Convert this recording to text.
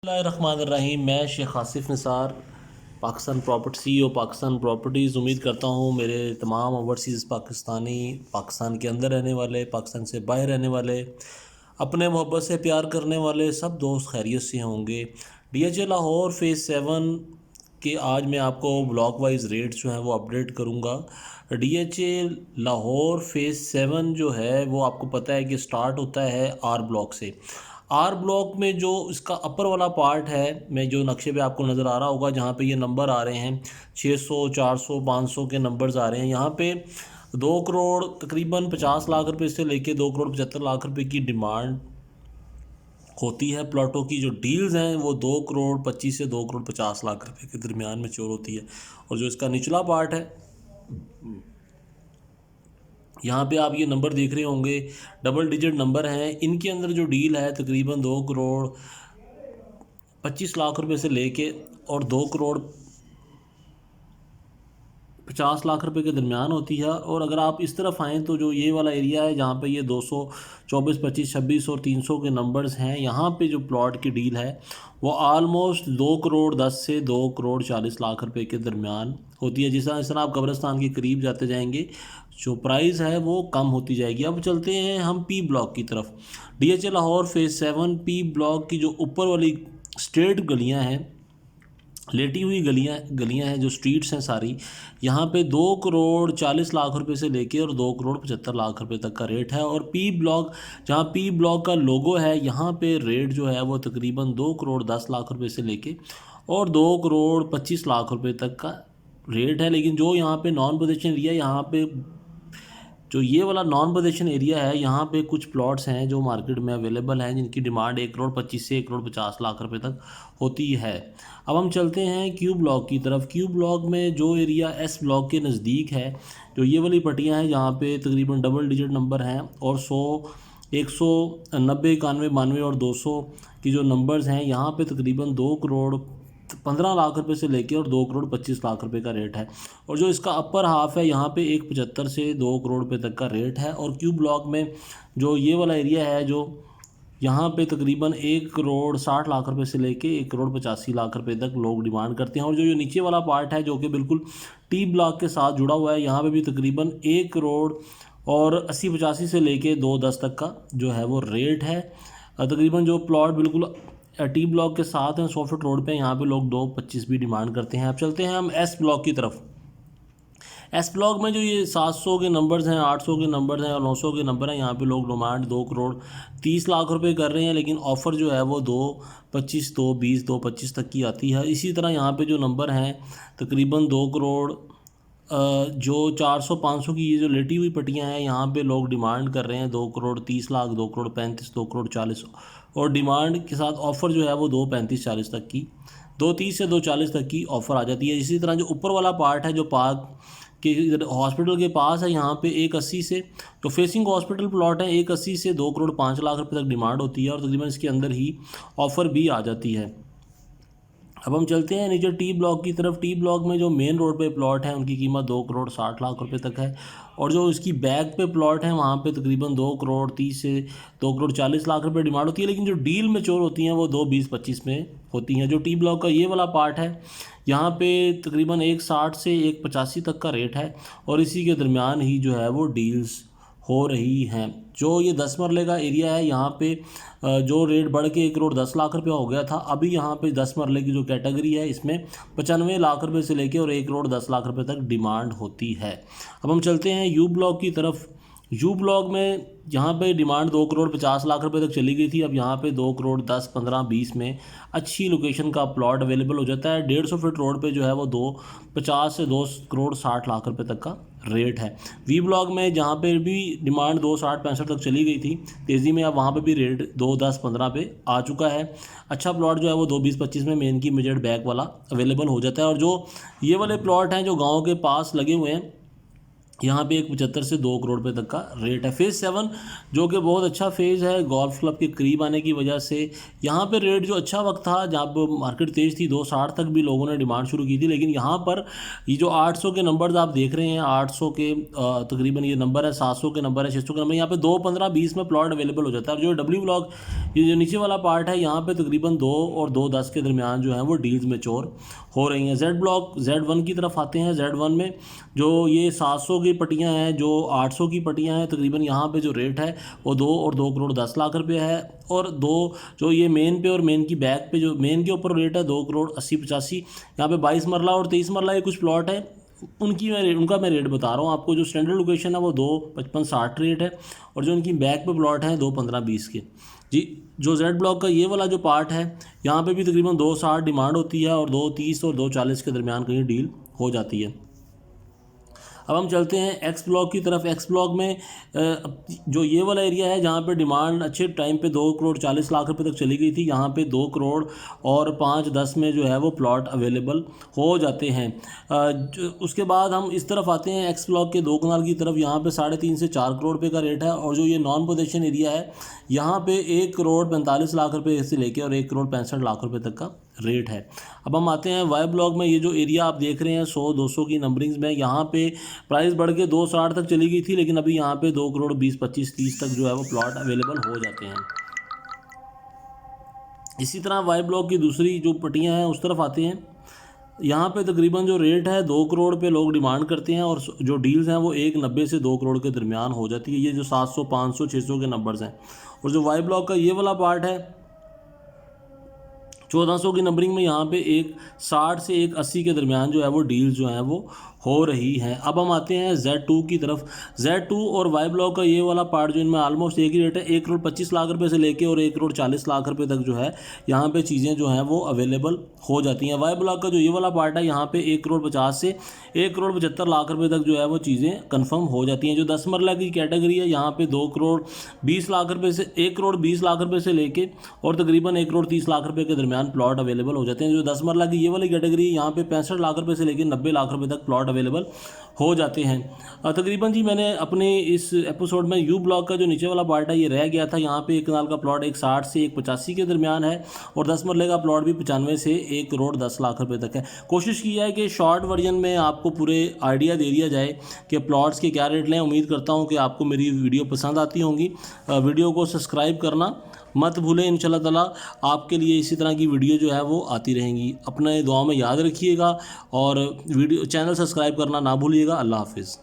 बिस्मिल्लाहिर्रहमानिर्रहीम। मैं Sheikh Asif Nisar, Pakistan property CEO Pakistan properties. उम्मीद करता हूँ मेरे तमाम ओवरसीज़ पाकिस्तानी, पाकिस्तान के अंदर रहने वाले, पाकिस्तान से बाहर रहने वाले, अपने मोहब्बत से प्यार करने वाले सब दोस्त खैरियत से होंगे। DHA लाहौर फ़ेज़ 7 के आज मैं आपको ब्लॉक वाइज रेट्स जो हैं वो अपडेट करूँगा। DHA लाहौर फ़ेज़ 7 जो है वो आपको पता है कि स्टार्ट होता है आर ब्लॉक से। आर ब्लॉक में जो इसका अपर वाला पार्ट है, मैं जो नक्शे पे आपको नज़र आ रहा होगा, जहाँ पे ये नंबर आ रहे हैं 600, 400, 500 के नंबर्स आ रहे हैं। यहाँ पे 2 करोड़ तकरीबन 50 लाख रुपए से लेके 2 करोड़ 75 लाख रुपए की डिमांड होती है। प्लॉटों की जो डील्स हैं वो 2 करोड़ 25 से 2 करोड़ 50 लाख रुपए के दरमियान में चोर होती है। और जो इसका निचला पार्ट है, यहाँ पे आप ये नंबर देख रहे होंगे, डबल डिजिट नंबर हैं। इनके अंदर जो डील है तकरीबन 2 करोड़ 25 लाख रुपए से लेके और 2 करोड़ 50 लाख रुपए के दरमियान होती है। और अगर आप इस तरफ आएँ तो जो ये वाला एरिया है जहाँ पे ये 200, 24, 25, 26 और 300 के नंबर्स हैं, यहाँ पे जो प्लॉट की डील है वो आलमोस्ट 2 करोड़ 10 से 2 करोड़ 40 लाख रुपए के दरमियान होती है। जिस तरह आप कब्रिस्तान के करीब जाते जाएंगे जो प्राइस है वो कम होती जाएगी। अब चलते हैं हम पी ब्लॉक की तरफ। DHA Lahore phase 7 P block की जो ऊपर वाली स्ट्रेट गलियाँ हैं, लेटी हुई गलियां हैं, जो स्ट्रीट्स हैं सारी, यहाँ पे 2 करोड़ 40 लाख रुपए से लेके और 2 करोड़ 75 लाख रुपए तक का रेट है। और पी ब्लॉक, जहाँ पी ब्लॉक का लोगो है, यहाँ पे रेट जो है वो तकरीबन 2 करोड़ 10 लाख रुपए से लेके और 2 करोड़ 25 लाख रुपए तक का रेट है। लेकिन जो यहाँ पे नॉन पोजीशन एरिया, यहाँ पे जो ये वाला नॉन पोजीशन एरिया है, यहाँ पे कुछ प्लॉट्स हैं जो मार्केट में अवेलेबल हैं जिनकी डिमांड 1 करोड़ 25 से 1 करोड़ 50 लाख रुपए तक होती है। अब हम चलते हैं क्यू ब्लॉक की तरफ। क्यू ब्लॉक में जो एरिया एस ब्लॉक के नज़दीक है, जो ये वाली पट्टियाँ हैं जहाँ पे तकरीबन डबल डिजिट नंबर हैं और 100, 190, 91, 92 और 200 की जो नंबर्स हैं, यहाँ पे तकरीबन 2 करोड़ 15 लाख रुपए से लेके और 2 करोड़ 25 लाख रुपए का रेट है। और जो इसका अपर हाफ है, यहाँ पे 175 से 2 करोड़ रुपए तक का रेट है। और क्यू ब्लॉक में जो ये वाला एरिया है, जो यहाँ पे तकरीबन 1 करोड़ 60 लाख रुपए से लेके 1 करोड़ 85 लाख रुपए तक लोग डिमांड करते हैं। और जो नीचे वाला पार्ट है जो कि बिल्कुल टी ब्लॉक के साथ जुड़ा हुआ है, यहाँ पे भी तकरीबन 1 करोड़ और 80-85 से लेके 210 तक का जो है वो रेट है। तकरीबन जो प्लॉट बिल्कुल टी ब्लॉक के साथ हैं 100 फीट रोड पे, यहाँ पे लोग 225 भी डिमांड करते हैं। अब चलते हैं हम एस ब्लॉक की तरफ। एस ब्लॉक में जो ये 700 के नंबर्स हैं, 800 के नंबर्स हैं और 900 के नंबर हैं, यहाँ पे लोग डिमांड 2 करोड़ 30 लाख रुपए कर रहे हैं। लेकिन ऑफ़र जो है वो 225, 220, 225 तक की आती है। इसी तरह यहाँ पे जो नंबर हैं तकरीबन 2 करोड़ जो 400, 500 की ये जो लेटी हुई पट्टियाँ हैं, यहाँ पे लोग डिमांड कर रहे हैं 2 करोड़ 30 लाख, 2 करोड़ 35, 2 करोड़ 40 और डिमांड के साथ ऑफ़र जो है वो 235-40 तक की, 230 से 240 तक की ऑफ़र आ जाती है। इसी तरह जो ऊपर वाला पार्ट है जो पार्क के हॉस्पिटल के पास है, यहाँ पे 180 से जो फेसिंग हॉस्पिटल प्लॉट है 180 से 2 करोड़ 5 लाख रुपए तक डिमांड होती है और तकरीबन इसके अंदर ही ऑफ़र भी आ जाती है। अब हम चलते हैं नीचे टी ब्लॉक की तरफ। टी ब्लॉक में जो मेन रोड पे प्लॉट है उनकी कीमत 2 करोड़ 60 लाख रुपए तक है। और जो इसकी बैक पे प्लॉट है वहाँ पे तकरीबन 2 करोड़ 30 से 2 करोड़ 40 लाख रुपए डिमांड होती है। लेकिन जो डील मैच्योर होती हैं वो 2-20-25 में होती हैं। जो टी ब्लॉक का ये वाला पार्ट है, यहाँ पे तकरीबन 160 से 185 तक का रेट है और इसी के दरमियान ही जो है वो डील्स हो रही हैं। जो ये 10 मरले का एरिया है, यहाँ पे जो रेट बढ़ के 1 करोड़ 10 लाख रुपए हो गया था, अभी यहाँ पे 10 मरले की जो कैटेगरी है इसमें 95 लाख रुपए से लेके और 1 करोड़ 10 लाख रुपए तक डिमांड होती है। अब हम चलते हैं यू ब्लॉक की तरफ। यू ब्लॉक में यहाँ पे डिमांड 2 करोड़ 50 लाख रुपए तक चली गई थी। अब यहाँ पे 2 करोड़ 10, 15, 20 में अच्छी लोकेशन का प्लॉट अवेलेबल हो जाता है। 150 फीट रोड पे जो है वो 250 से 2 करोड़ 60 लाख रुपए तक का रेट है। वी ब्लॉक में जहाँ पे भी डिमांड 260-65 तक चली गई थी, तेज़ी में अब वहाँ पे भी रेट 210-15 पे आ चुका है। अच्छा प्लॉट जो है वो 220-25 में मेन की मेजर बैक वाला अवेलेबल हो जाता है। और जो ये वाले प्लॉट हैं जो गाँव के पास लगे हुए हैं, यहाँ पे 1.75 से 2 करोड़ रुपए तक का रेट है। फेज़ 7 जो कि बहुत अच्छा फेज़ है गोल्फ क्लब के करीब आने की वजह से, यहाँ पे रेट जो अच्छा वक्त था जब मार्केट तेज़ थी 260 तक भी लोगों ने डिमांड शुरू की थी, लेकिन यहाँ पर ये जो 800 के नंबर्स आप देख रहे हैं, 800 के तकरीबन ये नंबर है, 700 के नंबर है, 600 के नंबर, यहाँ पे 2, 15, 20 में प्लॉट अवेलेबल हो जाता है। और जो डब्ल्यू ब्लॉक ये जो नीचे वाला पार्ट है, यहाँ पे तकरीबन 2 और 2.10 के दरमियान जो है वो डील्स मैच्योर हो रही हैं। जेड ब्लॉक Z1 की तरफ आते हैं। Z1 में जो ये 700 की पट्टियाँ हैं, जो 800 की पट्टियाँ हैं, तकरीबन यहाँ पे जो रेट है वो 2 और 2 करोड़ 10 लाख रुपए है। और दो जो ये मेन पे और मेन की बैक पे जो मेन के ऊपर रेट है 2 करोड़ 80-85, यहाँ पे 22 मरला और 23 मरला ये कुछ प्लॉट है, उनका मैं रेट बता रहा हूँ आपको। जो स्टैंडर्ड लोकेशन है वो 2.55-60 रेट है, और जो इनकी बैक पे प्लॉट है 2.15-20 के जी। जो जेड ब्लॉक का ये वाला जो पार्ट है, यहाँ पे भी तकरीबन 2.60 डिमांड होती है और 2.30 और 2.40 के दरमियान कहीं डील हो जाती है। अब हम चलते हैं एक्स ब्लॉक की तरफ। एक्स ब्लॉक में जो ये वाला एरिया है जहाँ पे डिमांड अच्छे टाइम पे 2 करोड़ 40 लाख रुपए तक चली गई थी, यहाँ पे 2 करोड़ और 5-10 में जो है वो प्लॉट अवेलेबल हो जाते हैं। उसके बाद हम इस तरफ आते हैं एक्स ब्लॉक के 2 कनाल की तरफ। यहाँ पे 3.5 से 4 करोड़ रुपये का रेट है, और जो ये नॉन पोजेशन एरिया है यहाँ पे 1 करोड़ 45 लाख रुपये से लेके और 1 करोड़ 65 लाख रुपये तक का रेट है। अब हम आते हैं वाई ब्लॉक में। ये जो एरिया आप देख रहे हैं 100-200 की नंबरिंग्स में, यहाँ पे प्राइस बढ़ के 260 तक चली गई थी, लेकिन अभी यहाँ पे 2 करोड़ 20-25-30 तक जो है वो प्लॉट अवेलेबल हो जाते हैं। इसी तरह वाई ब्लॉक की दूसरी जो पट्टियाँ हैं उस तरफ आते हैं। यहाँ पे तकरीबन जो रेट है 2 करोड़ पे लोग डिमांड करते हैं, और जो डील्स हैं वो 1.90 से 2 करोड़ के दरमियान हो जाती है। ये जो 700, 500, 600 के नंबर्स हैं। और जो वाई ब्लॉक का ये वाला पार्ट है 1400 की नंबरिंग में, यहाँ पे 1.60 से 1.80 के दरमियान जो है वो डील्स जो हैं वो हो रही हैं। अब हम आते हैं Z2 की तरफ। Z2 और वाई ब्लॉक का ये वाला पार्ट जो इनमें ऑलमोस्ट एक ही रेट है, 1 करोड़ 25 लाख रुपए से लेके और 1 करोड़ 40 लाख रुपए तक जो है यहाँ पे चीज़ें जो हैं वो अवेलेबल हो जाती हैं। वाई ब्लॉक का जो ये वाला पार्ट है यहाँ पे 1 करोड़ 50 से 1 करोड़ 75 लाख रुपए तक जो है वो चीज़ें कन्फर्म हो जाती हैं। जो 10 मरला की कैटेगरी है यहाँ पे 2 करोड़ 20 लाख रुपये से 1 करोड़ 20 लाख रुपये से लेके और तकरीबन 1 करोड़ 30 लाख रुपये के दरमियान प्लॉट अवेलेबल हो जाते हैं। जो 10 मरला की ये वाली कैटेगरी है यहाँ पे 65 लाख रुपये से लेकर 90 लाख रुपये तक प्लॉट अवेलेबल हो जाते हैं। तकरीबन जी मैंने अपने इस एपिसोड में यू ब्लॉक का जो नीचे वाला पार्ट है ये रह गया था। यहाँ पे 1 कनाल का प्लॉट 160 से 185 के दरमियान है, और 10 मरले का प्लॉट भी 95 से 1 करोड़ 10 लाख रुपए तक है। कोशिश की है कि शॉर्ट वर्जन में आपको पूरे आइडिया दे दिया जाए कि प्लॉट्स के क्या रेट लें। उम्मीद करता हूँ कि आपको मेरी वीडियो पसंद आती होंगी। वीडियो को सब्सक्राइब करना मत भूलें। इंशाल्लाह ताला आपके लिए इसी तरह की वीडियो जो है वो आती रहेंगी। अपने दुआ में याद रखिएगा और वीडियो चैनल सब्सक्राइब करना ना भूलिएगा। अल्लाह हाफिज़।